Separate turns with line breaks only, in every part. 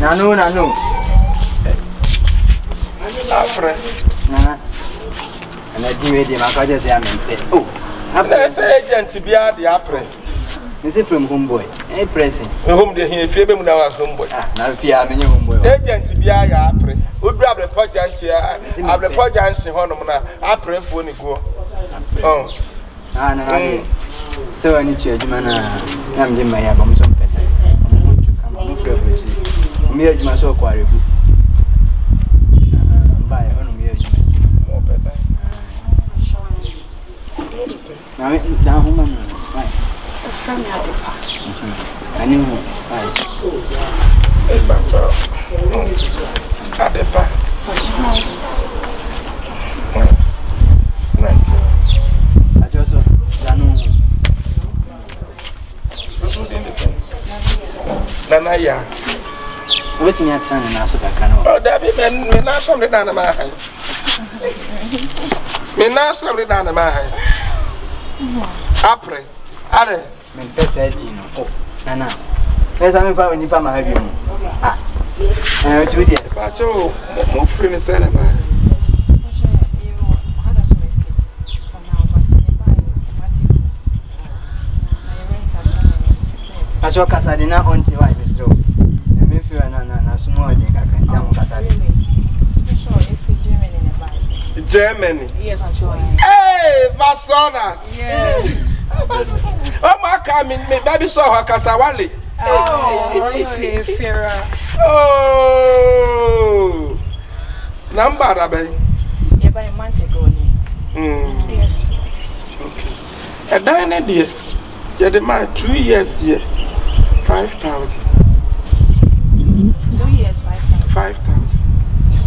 Nano.
Afre.
Nana. And I do it, my God, say I'm in. Oh,
I say agent be the apre.
You see from homeboy. Hey, present.
Home the here, Faber Munawa homeboy.
Now, if you are many homeboy.
Agent be a apre. Would grab the project here. I've the project in Honoma. Apre for go. Oh,
no. So I need to, man. I'm doing my album. Some pen. I'm going to come on for me. Me, my so quite good. Buy on me.
more better.
Now, down home.
From Adepa.
I knew.
Hey, Bato. Adepa.
I just know.
Nana ya.
What's your son and also that kind of?
Oh, Debbie, me not something down my hand. Me not something down my hand. Apre. Are.
Men pesa dino. Oh, Nana. Pesa me fa onipa ma have you. Ah. Eh, tu dia.
Bato, mo free me say na ba.
Acho kasade na onti wa ibisro. E me feel na small dey ka kan jam kasade.
Germany.
Yes.
Hey, Vasonas.
Yes.
Oh, my coming, me baby saw her Casawali.
Oh, okay, Farah.
Oh, number, Abbey.
Yeah, by a month ago.
Yes.
Okay. A dine dear. You're the man 2 years here. 5,000.
2 years, 5,000.
5,000.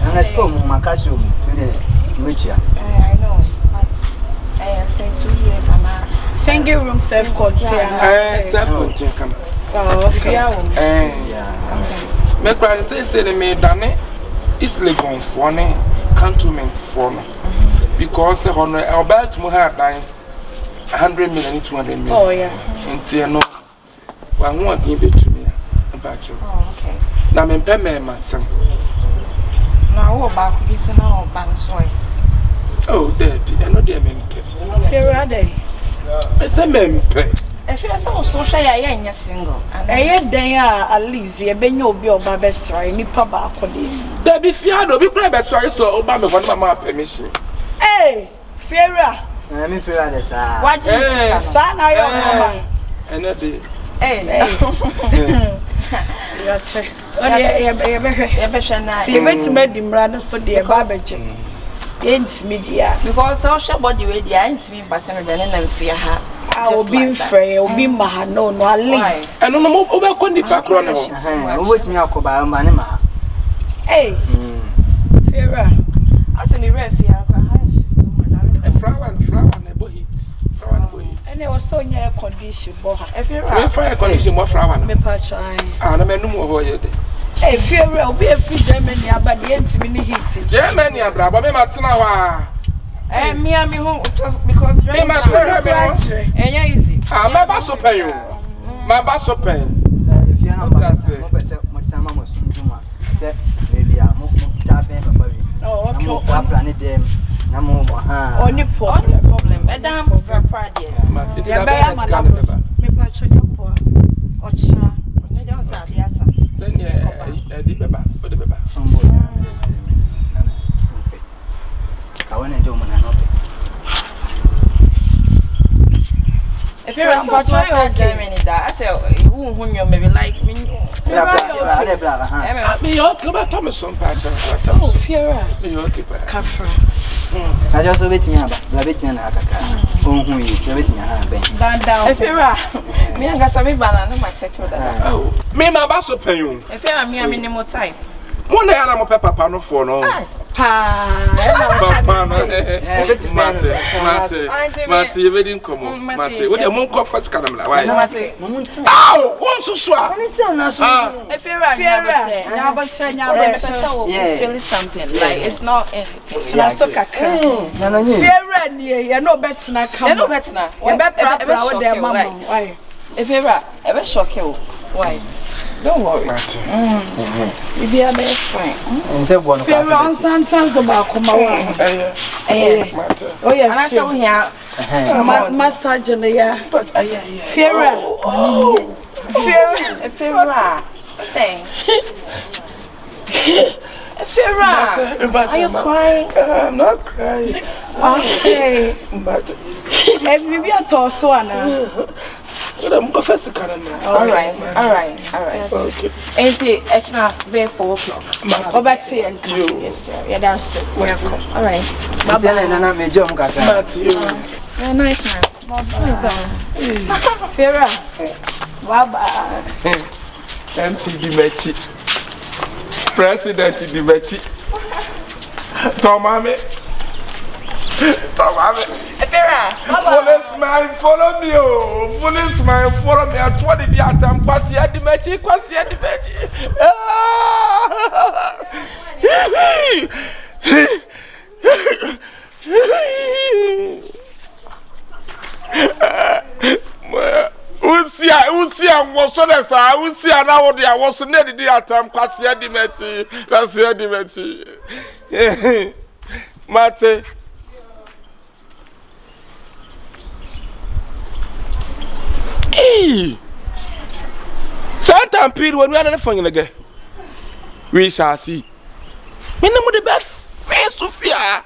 And let's go Makachu to the Richard.
I know, but I say 2 years and
Single room self-contained.
Self-contained. Come.
Oh, okay.
Me cry say me dane isle gon for ne cantonment for no because hono about mu ha dan 100 million 200 million.
Oh yeah.
Nti no wa ho odin betumi about you.
Oh, okay.
Na me pɛ me masem.
Now, what about this now? Bank soy.
Oh, Debbie, I know they me pɛ.
Farah day.
I say me pɛ.
If you're so social, you're single.
And then at least you be no be oba besra ni pa ba akode.
Debbie fiado be cry be sorry so oba me for mama permission.
Hey, Farah.
I me feel like this.
What you say?
Sa na yo mama.
And that day.
Hey.
Yate. O be hwe.
Na.
See metima di mra no so de ba beje. Enti media.
Because social body way dey ain't me pass me be na mfia ha.
I will be free, I will be no, at least.
And no more over Condi Pacron.
What me akoba mane ma.
Hey. Farah.
I say me refia
A flower and a boy.
And it was so near condition, boha.
if you're
We fire condition more flower.
Me patch I.
And I know more here.
Hey, Farah, will be a free Germany, but the end to me heat.
Germany, Brabba, Matana.
me and me home because
Me must
and yeah, easy.
Ah, my basso pay you. My basso pay.
If you're not much time must do say maybe I'm more tapping.
Oh, okay.
I'm planning them. No more.
Only
problem. A damn very proud dear.
Yeah, bear my love. Me patch on your poor. Ocha.
They don't say the answer.
Then yeah, the beba, for the beba.
I want to do my no.
If you're a Germany, that I say, you maybe like me.
Me, go back Thomason patch.
Oh, Farah.
Me, okay,
Kafra.
I just wait in about Labitan Akaka. Who is everything I have been.
Bad down.
If you're me, I got some banana, my check for that.
Oh, me, my basso pay you.
If you're me, I'm in more time.
One day I'm a pepper panel for no. Papa, Mate, you didn't come. Mate, what you won't come first, can I? Oh, one so swap.
If you're feeling something like it's not anything.
It's not so kakra. Farah near you no better na come.
No better now.
You better proper with their mama. Why?
If you're ever shock you, why? Don't worry.
If you are fine.
And say one.
Fair on sometimes about come away. Oh yeah.
And I saw here.
Massage in the year.
But
Fair.
Thanks. Farah, are you crying?
I'm not crying.
Okay.
But
Maybe I told so Anna.
I'm going to
All right.
Okay.
And see, it's not very 4 o'clock.
Go back to you.
Yes, sir. Yeah, that's it. Welcome. All right.
Bye-bye. Nana me jom kasa.
Very nice, man.
Farah. Bye-bye.
MPD Mechi. President di Mechi. Tomame.
Farah.
Policeman, follow me. Policeman, follow me. I told the atam kwasi di Mechi. Usia was so that I Usia now the I was so near the atom Quasia di Mechi. That's the Mechi. Mate. Hey! Sometime period when we are not finding again. We shall see. Me no the best face Sophia.